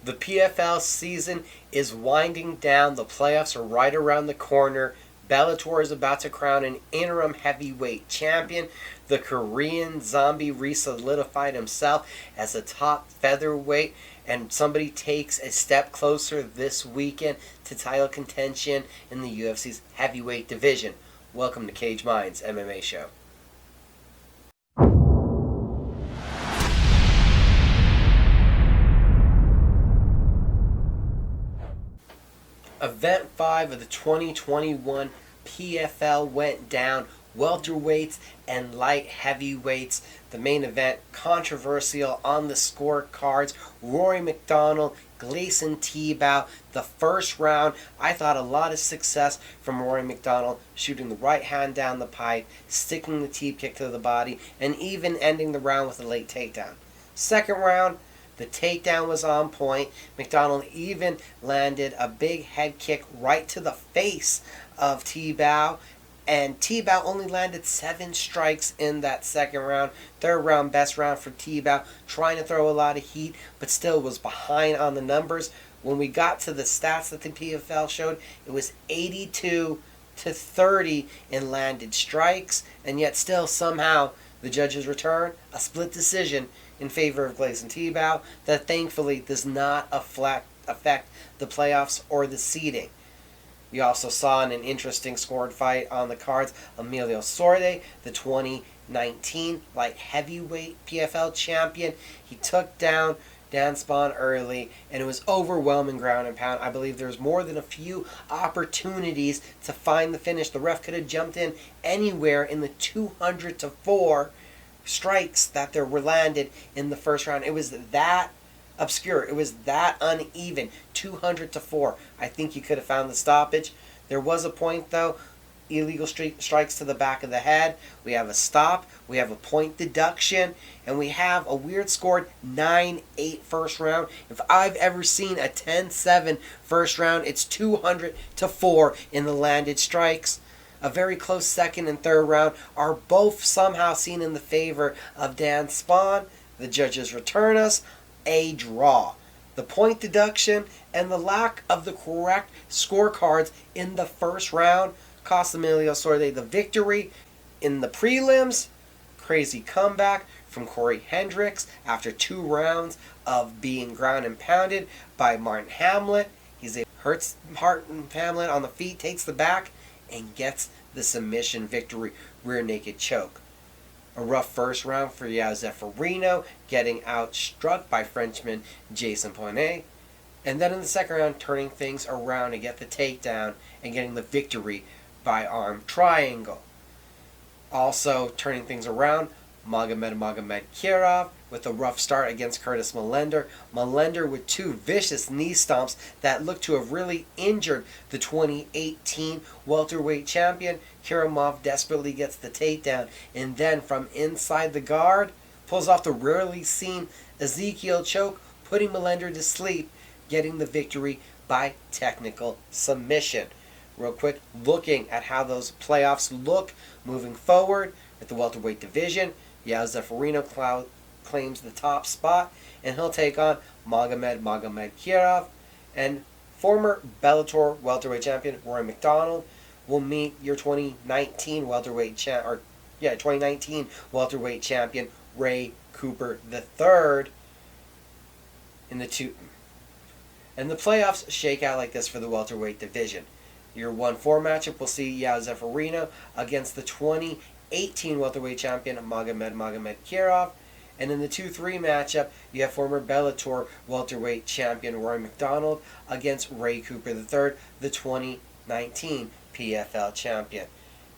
The PFL season is winding down. The playoffs are right around the corner. Bellator is about to crown an interim heavyweight champion. The Korean Zombie re-solidified himself as a top featherweight, and somebody takes a step closer this weekend to title contention in the UFC's heavyweight division. Welcome to Cage Minds MMA show. Event 5 of the 2021 PFL went down. Welterweights and light heavyweights. The main event, controversial on the scorecards. Rory MacDonald, Gleison Tibau. The first round, I thought a lot of success from Rory MacDonald, shooting the right hand down the pipe, sticking the teep kick to the body, and even ending the round with a late takedown. Second round, the takedown was on point. MacDonald even landed a big head kick right to the face of Tibau. And Tibau only landed 7 strikes in that second round. Third round, best round for Tibau. Trying to throw a lot of heat, but still was behind on the numbers. When we got to the stats that the PFL showed, it was 82-30 in landed strikes. And yet still somehow the judges return a split decision in favor of Gleison Tibau that thankfully does not affect the playoffs or the seeding. We also saw in an interesting scored fight on the cards, Emilio Sorde, the 2019 light heavyweight PFL champion. He took down Dan Spawn early, and it was overwhelming ground and pound. I believe there was more than a few opportunities to find the finish. The ref could have jumped in anywhere in the 200-4 strikes that there were landed in the first round. It was that obscure. It was that uneven. 200-4. I think you could have found the stoppage. There was a point, though. Illegal strikes to the back of the head. We have a stop. We have a point deduction. And we have a weird scored 9-8 first round. If I've ever seen a 10-7 first round, it's 200-4 in the landed strikes. A very close second and third round are both somehow seen in the favor of Dan Spawn. The judges return us a draw. The point deduction and the lack of the correct scorecards in the first round cost Emilio Sorde the victory. In the prelims, crazy comeback from Corey Hendricks after 2 rounds of being ground and pounded by Martin Hamlet. Hurts Martin Hamlet on the feet, takes the back, and gets the submission victory, rear naked choke. A rough first round for Yao Zeffirino, getting outstruck by Frenchman Jason Poinet. And then in the second round, turning things around to get the takedown and getting the victory by arm triangle. Also turning things around, Magomed Kirov with a rough start against Curtis Millender. Millender with 2 vicious knee stomps that looked to have really injured the 2018 welterweight champion. Kiramov desperately gets the takedown, and then from inside the guard, pulls off the rarely seen Ezekiel choke, putting Millender to sleep, getting the victory by technical submission. Real quick, looking at how those playoffs look moving forward with the welterweight division. Yao Zeffirino claims the top spot, and he'll take on Magomed Kirov. And former Bellator welterweight champion Rory MacDonald will meet your 2019 welterweight champion Ray Cooper III in the two. And the playoffs shake out like this for the welterweight division. Your 1-4 matchup will see Yao Zeffirino against the 2018 welterweight champion Magomed Kirov. And in the 2-3 matchup, you have former Bellator welterweight champion Rory MacDonald against Ray Cooper III, the 2019 PFL champion.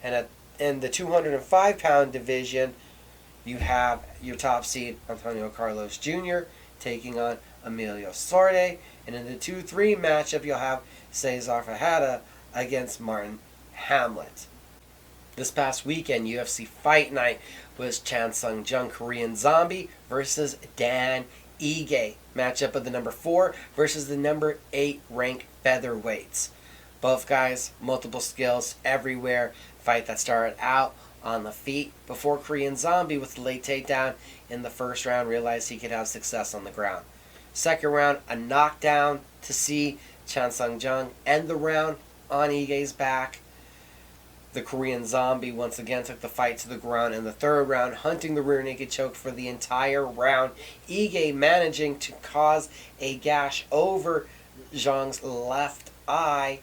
And in the 205-pound division, you have your top seed Antonio Carlos Jr. taking on Emilio Sorde. And in the 2-3 matchup, you'll have Cesar Ferreira against Martin Hamlet. This past weekend, UFC Fight Night was Chan Sung Jung Korean Zombie versus Dan Ige. Matchup of the number 4 versus the number 8 ranked featherweights. Both guys, multiple skills everywhere. Fight that started out on the feet before Korean Zombie with the late takedown in the first round realized he could have success on the ground. Second round, a knockdown to see Chan Sung Jung end the round on Ige's back. The Korean Zombie once again took the fight to the ground in the third round, hunting the rear naked choke for the entire round. Ige managing to cause a gash over Zhang's left eye.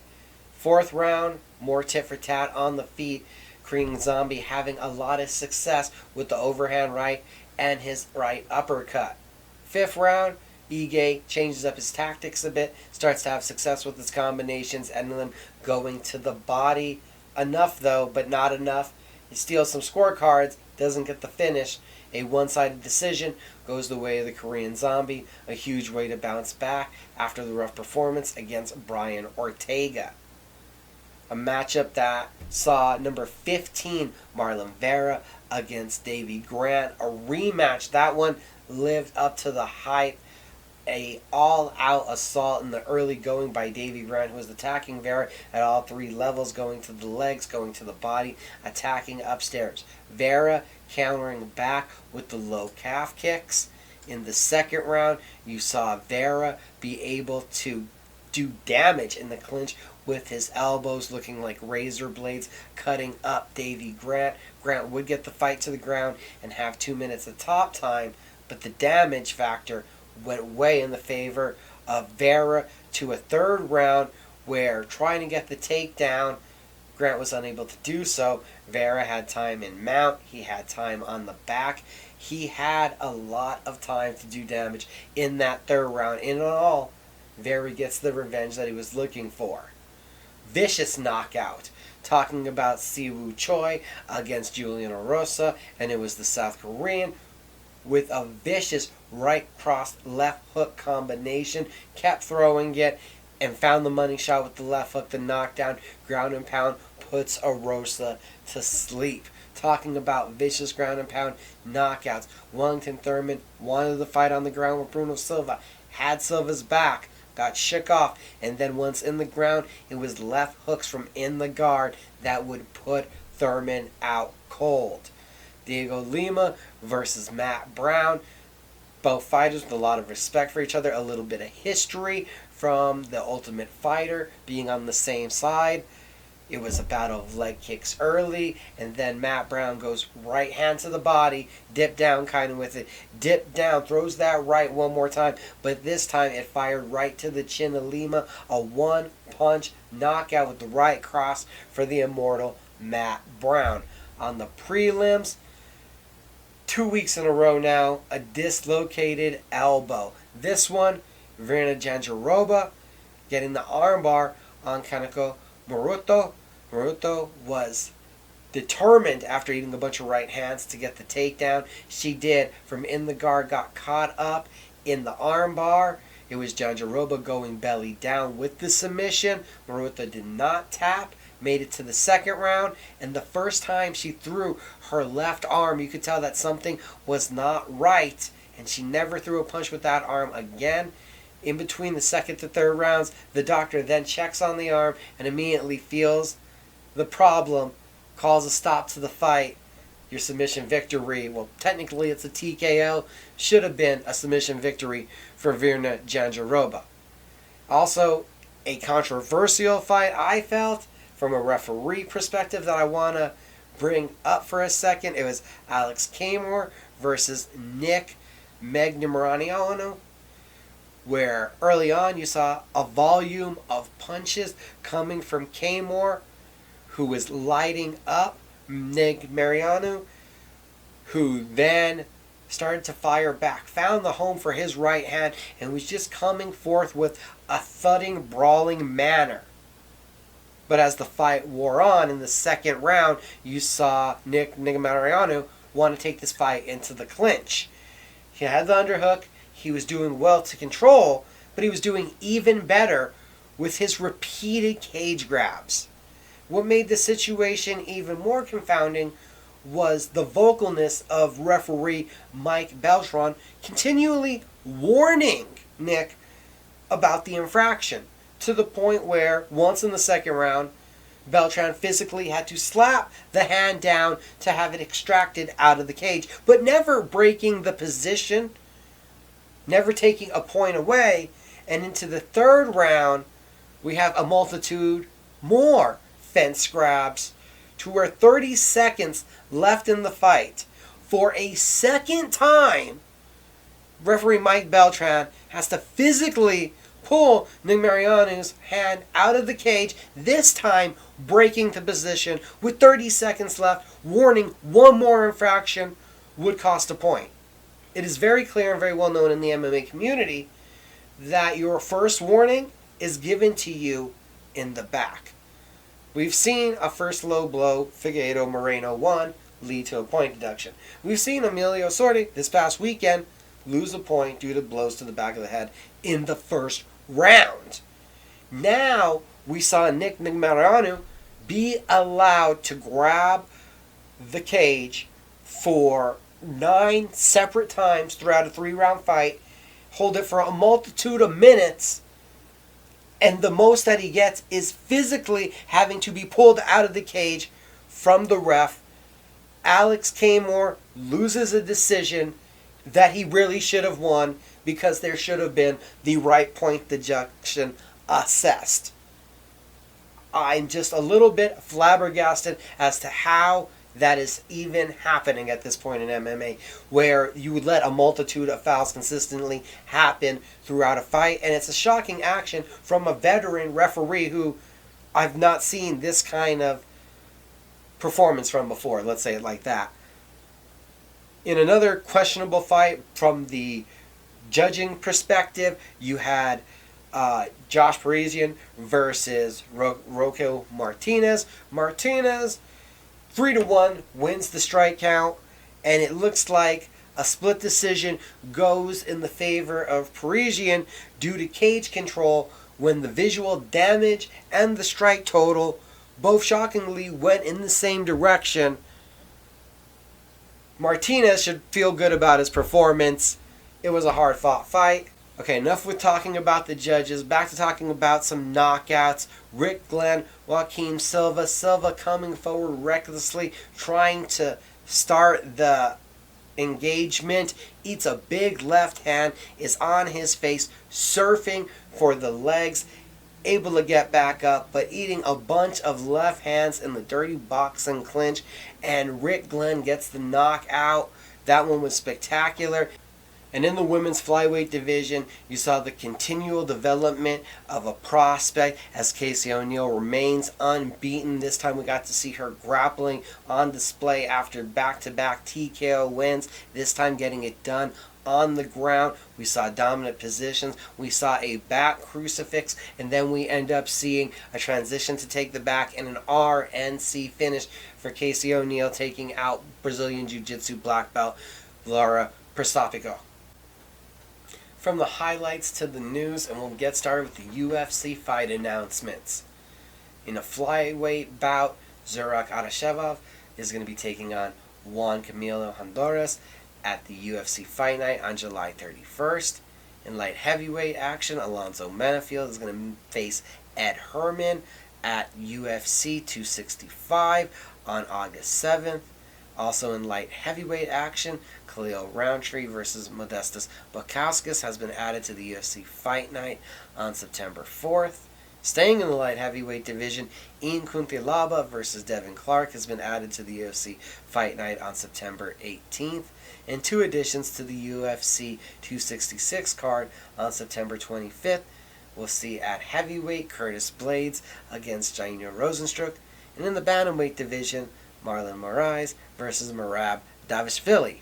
Fourth round, more tit for tat on the feet. Korean Zombie having a lot of success with the overhand right and his right uppercut. Fifth round, Ige changes up his tactics a bit, starts to have success with his combinations, and then going to the body. Enough though, but not enough. He steals some scorecards, doesn't get the finish. A one-sided decision goes the way of the Korean Zombie. A huge way to bounce back after the rough performance against Brian Ortega. A matchup that saw number 15 Marlon Vera against Davy Grant. A rematch. That one lived up to the hype. A all-out assault in the early going by Davy Grant, who was attacking Vera at all three levels, going to the legs, going to the body, attacking upstairs. Vera countering back with the low calf kicks. In the second round, you saw Vera be able to do damage in the clinch with his elbows looking like razor blades, cutting up Davy Grant. Grant would get the fight to the ground and have 2 minutes of top time, but the damage factor went way in the favor of Vera to a third round where trying to get the takedown, Grant was unable to do so. Vera had time in mount. He had time on the back. He had a lot of time to do damage in that third round. In all, Vera gets the revenge that he was looking for. Vicious knockout. Talking about Siwoo Choi against Julian Erosa, and it was the South Korean with a vicious right cross left hook combination, kept throwing it and found the money shot with the left hook. The knockdown, ground and pound, puts Erosa to sleep. Talking about vicious ground and pound knockouts, Wellington Thurman wanted the fight on the ground with Bruno Silva, had Silva's back, got shook off, and then once in the ground, it was left hooks from in the guard that would put Thurman out cold. Diego Lima versus Matt Brown. Both fighters with a lot of respect for each other. A little bit of history from the Ultimate Fighter being on the same side. It was a battle of leg kicks early, and then Matt Brown goes right hand to the body, dip down kind of with it, dip down, throws that right one more time, but this time it fired right to the chin of Lima. A one-punch knockout with the right cross for the immortal Matt Brown. On the prelims, 2 weeks in a row now, a dislocated elbow. This one, Virna Jandiroba getting the armbar on Kaneko Moruto. Moruto was determined after eating a bunch of right hands to get the takedown. She did. From in the guard, got caught up in the armbar. It was Jandiroba going belly down with the submission. Moruto did not tap. Made it to the second round, and the first time she threw her left arm, you could tell that something was not right, and she never threw a punch with that arm again. In between the second to third rounds, the doctor then checks on the arm and immediately feels the problem, calls a stop to the fight. Your submission victory. Well, technically it's a TKO. Should have been a submission victory for Virna Jandiroba. Also, a controversial fight, I felt, from a referee perspective that I want to bring up for a second. It was Alex Kamor versus Nick Megnemariano, where early on you saw a volume of punches coming from Kamor, who was lighting up Nick Mariano, who then started to fire back, found the home for his right hand, and was just coming forth with a thudding, brawling manner. But as the fight wore on in the second round, you saw Nick Mariano want to take this fight into the clinch. He had the underhook. He was doing well to control, but he was doing even better with his repeated cage grabs. What made the situation even more confounding was the vocalness of referee Mike Beltran continually warning Nick about the infraction, to the point where, once in the second round, Beltran physically had to slap the hand down to have it extracted out of the cage, but never breaking the position never taking a point away. And into the third round, we have a multitude more fence grabs to where 30 seconds left in the fight. For a second time, referee Mike Beltran has to physically pull Nick Mariano's hand out of the cage, this time breaking the position with 30 seconds left, warning one more infraction would cost a point. It is very clear and very well known in the MMA community that your first warning is given to you in the back. We've seen a first low blow, Figueiredo Moreno 1, lead to a point deduction. We've seen Emilio Sordi this past weekend lose a point due to blows to the back of the head in the first round. Now we saw Nick Mariano be allowed to grab the cage for 9 separate times throughout a 3-round fight, hold it for a multitude of minutes, and the most that he gets is physically having to be pulled out of the cage from the ref. Alex Kamor loses a decision that he really should have won because there should have been the right point deduction assessed. I'm just a little bit flabbergasted as to how that is even happening at this point in MMA, where you would let a multitude of fouls consistently happen throughout a fight. And it's a shocking action from a veteran referee who I've not seen this kind of performance from before, let's say it like that. In another questionable fight from the judging perspective, you had Josh Parisian versus Roque Martinez. Martinez 3-1 wins the strike count, and it looks like a split decision goes in the favor of Parisian due to cage control when the visual damage and the strike total both shockingly went in the same direction. Martinez should feel good about his performance. It was a hard-fought fight. Okay, enough with talking about the judges. Back to talking about some knockouts. Rick Glenn, Joaquim Silva. Silva coming forward recklessly, trying to start the engagement. Eats a big left hand, is on his face, surfing for the legs. Able to get back up, but eating a bunch of left hands in the dirty boxing clinch. And Rick Glenn gets the knockout. That one was spectacular. And in the women's flyweight division, you saw the continual development of a prospect as Casey O'Neill remains unbeaten. This time we got to see her grappling on display after back-to-back TKO wins, this time getting it done on the ground. We saw dominant positions. We saw a back crucifix, and then we end up seeing a transition to take the back and an RNC finish for Casey O'Neill, taking out Brazilian Jiu-Jitsu black belt Laura Prostapico. From the highlights to the news, and we'll get started with the UFC fight announcements. In a flyweight bout, Zurak Adashevov is going to be taking on Juan Camilo Honduras at the UFC Fight Night on July 31st. In light heavyweight action, Alonzo Menafield is going to face Ed Herman at UFC 265 on August 7th. Also in light heavyweight action, Khalil Roundtree versus Modestas Bukauskas has been added to the UFC Fight Night on September 4th. Staying in the light heavyweight division, Ian Kuntilaba versus Devin Clark has been added to the UFC Fight Night on September 18th. And 2 additions to the UFC 266 card on September 25th. We'll see at heavyweight Curtis Blades against Jaino Rosenstruck. And in the bantamweight division, Marlon Moraes versus Merab Davishvili.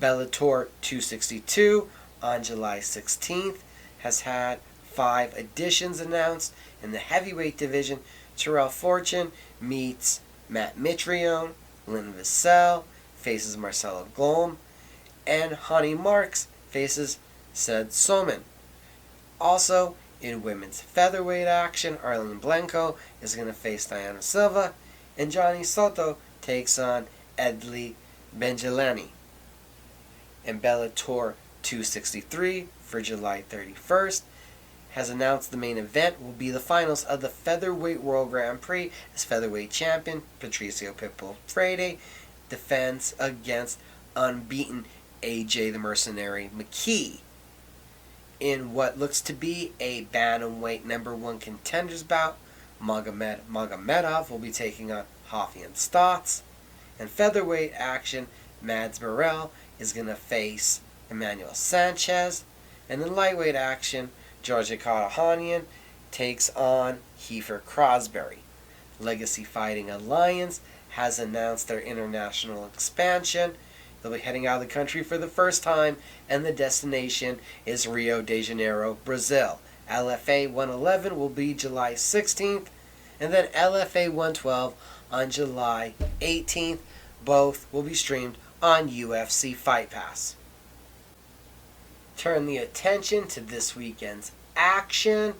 Bellator 262 on July 16th has had 5 additions announced. In the heavyweight division, Terrell Fortune meets Matt Mitrione, Lynn Vassell faces Marcelo Golm, and Honey Marks faces Sed Soman. Also, in women's featherweight action, Arlene Blanco is going to face Diana Silva, and Johnny Soto takes on Edley Benjelani. And Bellator 263 for July 31st has announced the main event will be the finals of the Featherweight World Grand Prix as featherweight champion Patricio Pitbull Freire defends against unbeaten AJ the Mercenary McKee. In what looks to be a bantamweight #1 contenders bout, Magomedov will be taking on Raufeon Stots. In featherweight action, Mads Burrell is going to face Emmanuel Sanchez. And in lightweight action, Georgia Karakhanyan takes on Kiefer Crosby. Legacy Fighting Alliance has announced their international expansion. They'll be heading out of the country for the first time, and the destination is Rio de Janeiro, Brazil. LFA 111 will be July 16th, and then LFA 112 on July 18th. Both will be streamed on UFC Fight Pass. Turn the attention to this weekend's action,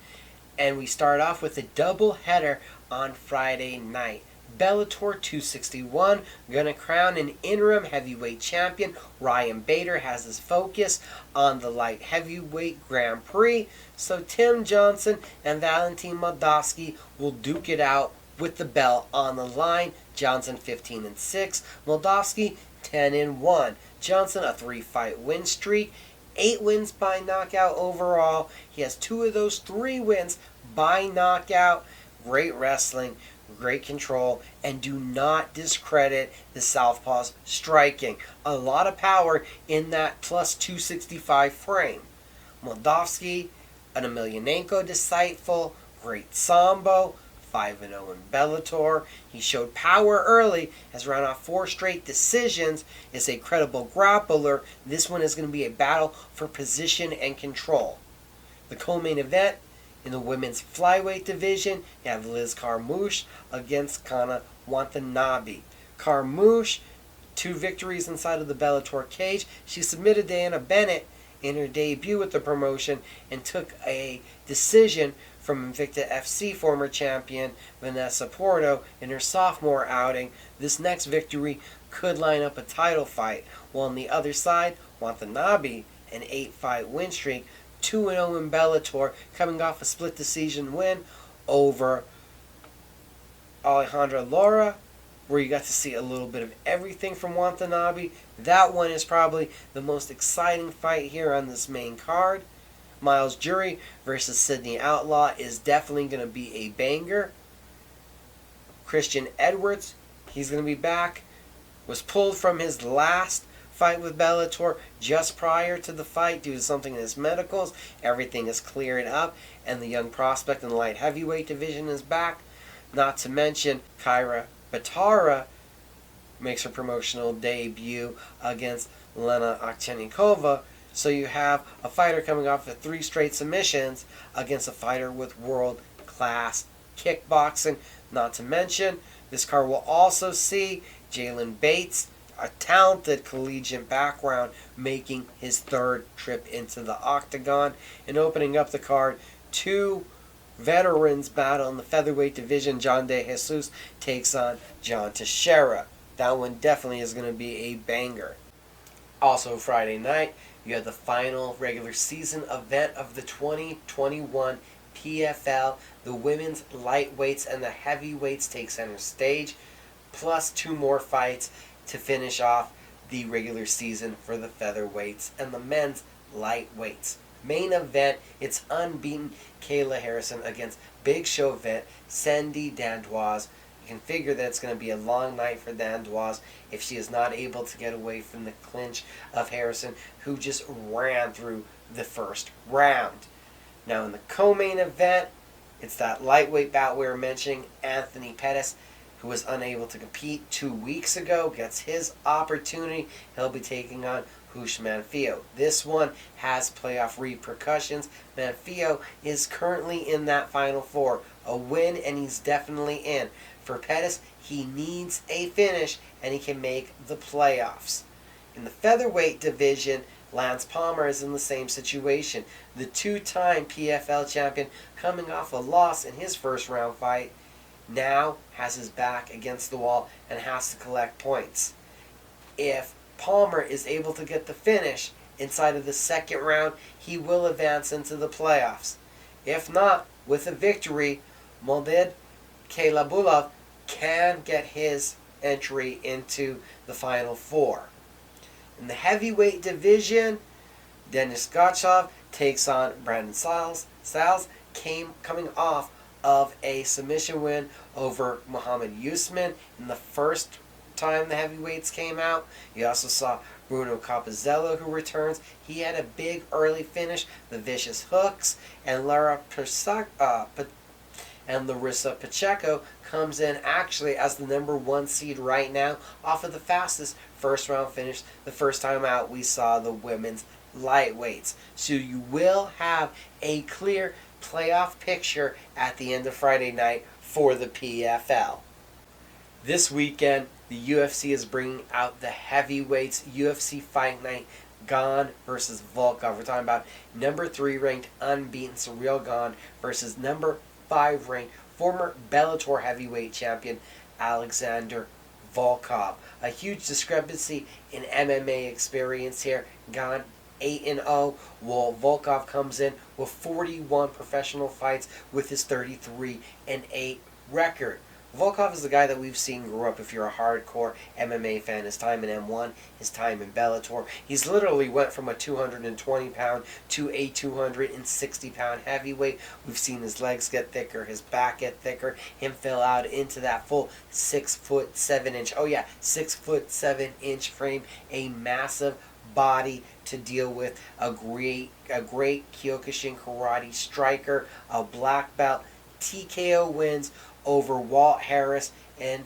and we start off with a double-header on Friday night. Bellator 261 gonna crown an interim heavyweight champion. Ryan Bader has his focus on the light heavyweight Grand Prix, so Tim Johnson and Valentin Moldavsky will duke it out with the belt on the line. Johnson 15-6, Moldavsky 10-1. Johnson a 3-fight win streak, 8 wins by knockout overall. He has 2 of those 3 wins by knockout. Great wrestling, great control, and do not discredit the Southpaw's striking. A lot of power in that plus 265 frame. Moldavsky, an Emelianenko disciple, great sambo, 5-0 in Bellator. He showed power early, has run off 4 straight decisions, is a credible grappler. This one is going to be a battle for position and control. The co-main event, in the women's flyweight division, you have Liz Carmouche against Kana Watanabe. Carmouche, 2 victories inside of the Bellator cage. She submitted Diana Bennett in her debut with the promotion and took a decision from Invicta FC former champion Vanessa Porto in her sophomore outing. This next victory could line up a title fight. While on the other side, Watanabe, an 8-fight win streak, 2-0 in Bellator, coming off a split decision win over Alejandra Lara, where you got to see a little bit of everything from Watanabe. That one is probably the most exciting fight here on this main card. Miles Jury versus Sydney Outlaw is definitely going to be a banger. Christian Edwards, he's going to be back. Was pulled from his last fight with Bellator just prior to the fight due to something in his medicals. Everything is cleared up, and the young prospect in the light heavyweight division is back. Not to mention, Kyra Batara makes her promotional debut against Lena Oktyanikova. So you have a fighter coming off of 3 straight submissions against a fighter with world-class kickboxing. Not to mention, this card will also see Jalen Bates, a talented collegiate background, making his 3rd trip into the octagon. And opening up the card, 2 veterans battle in the featherweight division. John De Jesus takes on John Teixeira. That one definitely is going to be a banger. Also Friday night, you have the final regular season event of the 2021 PFL. The women's lightweights and the heavyweights take center stage, plus 2 more fights to finish off the regular season for the featherweights and the men's lightweights. Main event, it's unbeaten Kayla Harrison against Big Show vet Sandy Dandoise. You can figure that it's going to be a long night for Dandoise if she is not able to get away from the clinch of Harrison, who just ran through the first round. Now in the co-main event, it's that lightweight bout we were mentioning. Anthony Pettis, who was unable to compete 2 weeks ago, gets his opportunity. He'll be taking on Hush Manfio. This one has playoff repercussions. Manfio is currently in that Final Four. A win and he's definitely in. For Pettis, he needs a finish and he can make the playoffs. In the featherweight division, Lance Palmer is in the same situation. The 2-time PFL champion, coming off a loss in his first round fight, now has his back against the wall and has to collect points. If Palmer is able to get the finish inside of the second round, he will advance into the playoffs. If not, with a victory, Molded Kalabulov can get his entry into the Final Four. In the heavyweight division, Denis Gotchov takes on Brandon Styles. Styles coming off of a submission win over Muhammad Usman in the first time the heavyweights came out. You also saw Bruno Capizello, who returns. He had a big early finish, the vicious hooks, and Larissa Pacheco comes in actually as the #1 seed right now off of the fastest first round finish. The first time out we saw the women's lightweights. So you will have a clear playoff picture at the end of Friday night for the PFL. This weekend, the UFC is bringing out the heavyweights UFC Fight Night, Gane versus Volkov. We're talking about #3 ranked unbeaten Ciryl Gane versus #5 ranked former Bellator heavyweight champion Alexander Volkov. A huge discrepancy in MMA experience here. Gane 8-0, while Volkov comes in with 41 professional fights with his 33-8 record. Volkov is the guy that we've seen grow up if you're a hardcore MMA fan. His time in M1, his time in Bellator. He's literally went from a 220-pound to a 260-pound heavyweight. We've seen his legs get thicker, his back get thicker, him fill out into that full 6'7" 6'7" frame, a massive body to deal with, a great Kyokushin karate striker, a black belt, TKO wins over Walt Harris and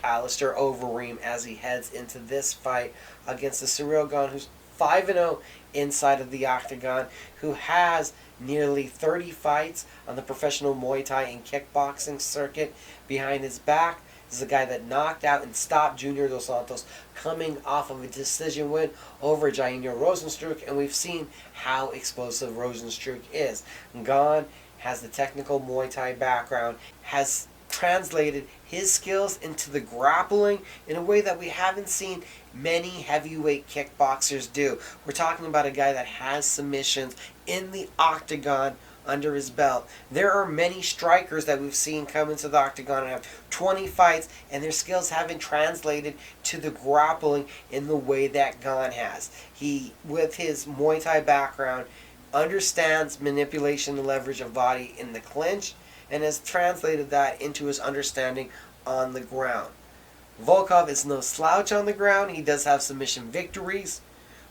Alistair Overeem as he heads into this fight against the Ciryl Gane, who's 5-0 inside of the octagon, who has nearly 30 fights on the professional Muay Thai and kickboxing circuit behind his back. This is a guy that knocked out and stopped Junior Dos Santos coming off of a decision win over Jair Rozenstruik, and we've seen how explosive Rozenstruik is. Gane has the technical Muay Thai background, has translated his skills into the grappling in a way that we haven't seen many heavyweight kickboxers do. We're talking about a guy that has submissions in the octagon under his belt. There are many strikers that we've seen come into the octagon and have 20 fights, and their skills haven't translated to the grappling in the way that Gane has. He, with his Muay Thai background, understands manipulation and leverage of body in the clinch and has translated that into his understanding on the ground. Volkov is no slouch on the ground. He does have submission victories,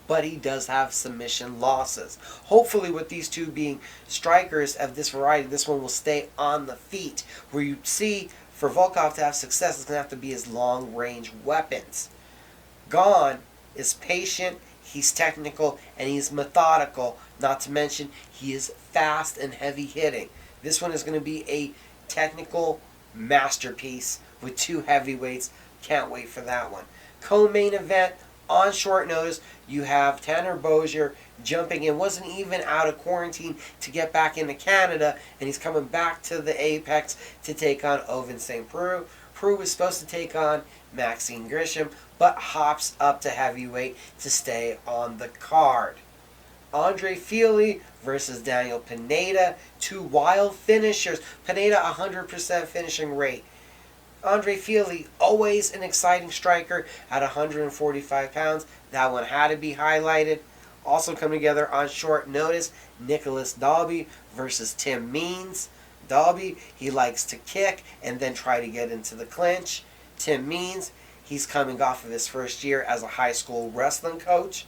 but he does have submission losses. Hopefully with these two being strikers of this variety, this one will stay on the feet. Where you see, for Volkov to have success, it's going to have to be his long-range weapons. Gane is patient, he's technical, and he's methodical. Not to mention, he is fast and heavy-hitting. This one is going to be a technical masterpiece with two heavyweights. Can't wait for that one. Co-main event, on short notice, you have Tanner Bozier jumping in. Wasn't even out of quarantine to get back into Canada, and he's coming back to the Apex to take on Ovince St. Preux. Preux was supposed to take on Maxine Grisham, but hops up to heavyweight to stay on the card. Andre Fili versus Daniel Pineda, two wild finishers. Pineda 100% finishing rate. Andre Fili, always an exciting striker at 145 pounds. That one had to be highlighted. Also coming together on short notice, Nicholas Dalby versus Tim Means. Dalby, he likes to kick and then try to get into the clinch. Tim Means, he's coming off of his first year as a high school wrestling coach.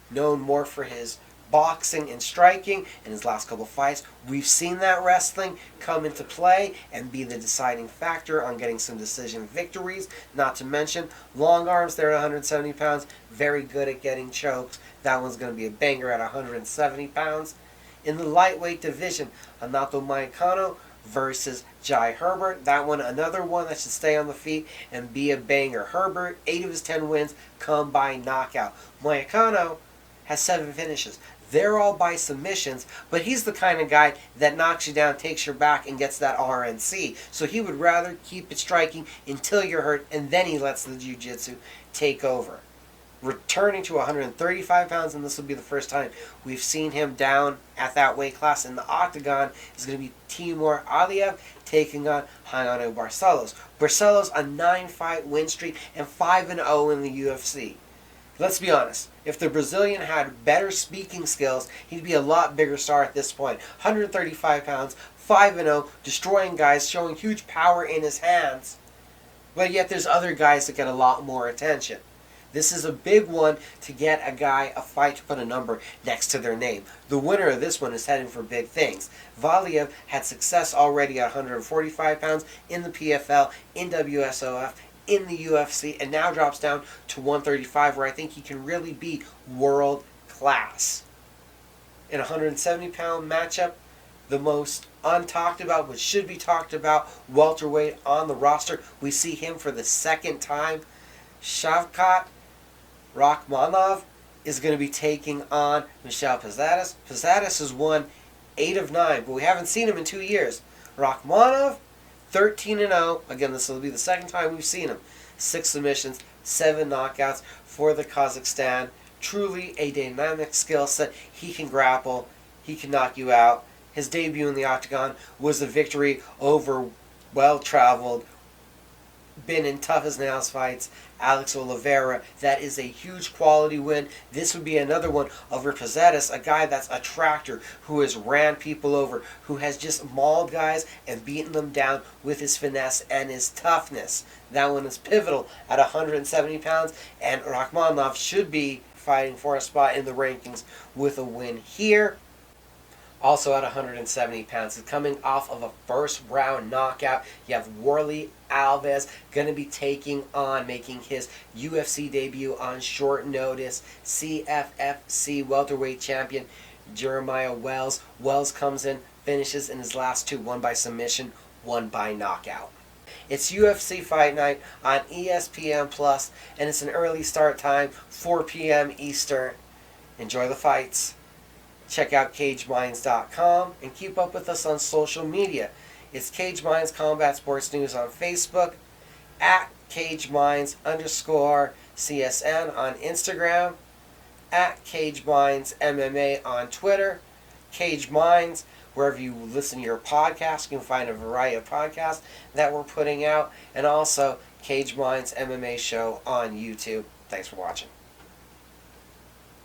Known more for his boxing and striking in his last couple fights. We've seen that wrestling come into play and be the deciding factor on getting some decision victories. Not to mention, long arms there at 170 pounds, very good at getting chokes. That one's going to be a banger at 170 pounds. In the lightweight division, Anato Moicano versus Jai Herbert. That one, another one that should stay on the feet and be a banger. Herbert, 8 of his 10 wins come by knockout. Moicano has 7 finishes. They're all by submissions, but he's the kind of guy that knocks you down, takes your back, and gets that RNC. So he would rather keep it striking until you're hurt, and then he lets the jiu-jitsu take over. Returning to 135 pounds, and this will be the first time we've seen him down at that weight class in the octagon, is going to be Timur Aliev taking on Hayano Barcelos. Barcelos, a 9-fight win streak and 5-0 in the UFC. Let's be honest. If the Brazilian had better speaking skills, he'd be a lot bigger star at this point. 135 pounds, 5-0, destroying guys, showing huge power in his hands. But yet there's other guys that get a lot more attention. This is a big one to get a guy a fight to put a number next to their name. The winner of this one is heading for big things. Valiev had success already at 145 pounds in the PFL, in WSOF, in the UFC, and now drops down to 135, where I think he can really be world class. In a 170-pound matchup, the most untalked about, but should be talked about, welterweight on the roster. We see him for the second time. Shavkat Rakhmonov is going to be taking on Michel Pesadas. Pesadas has won 8 of 9, but we haven't seen him in 2 years. Rakhmonov, 13-0. Again, this will be the second time we've seen him. 6 submissions, 7 knockouts for the Kazakhstan. Truly a dynamic skill set. He can grapple. He can knock you out. His debut in the octagon was a victory over well-traveled, been in tough-as-nails fights, Alex Oliveira. That is a huge quality win. This would be another one over Pesadas, a guy that's a tractor, who has ran people over, who has just mauled guys and beaten them down with his finesse and his toughness. That one is pivotal at 170 pounds, and Rakhmonov should be fighting for a spot in the rankings with a win here. Also at 170 pounds, he's coming off of a first-round knockout. You have Warley Alves going to be taking on, making his UFC debut on short notice, CFFC welterweight champion Jeremiah Wells. Wells comes in, finishes in his last 2, one by submission, one by knockout. It's UFC Fight Night on ESPN+, and it's an early start time, 4 p.m. Eastern. Enjoy the fights. Check out CageMinds.com and keep up with us on social media. It's Cage Minds Combat Sports News on Facebook, at CageMinds_CSN on Instagram, at Cage Minds MMA on Twitter, Cage Minds, wherever you listen to your podcast. You can find a variety of podcasts that we're putting out, and also Cage Minds MMA show on YouTube. Thanks for watching.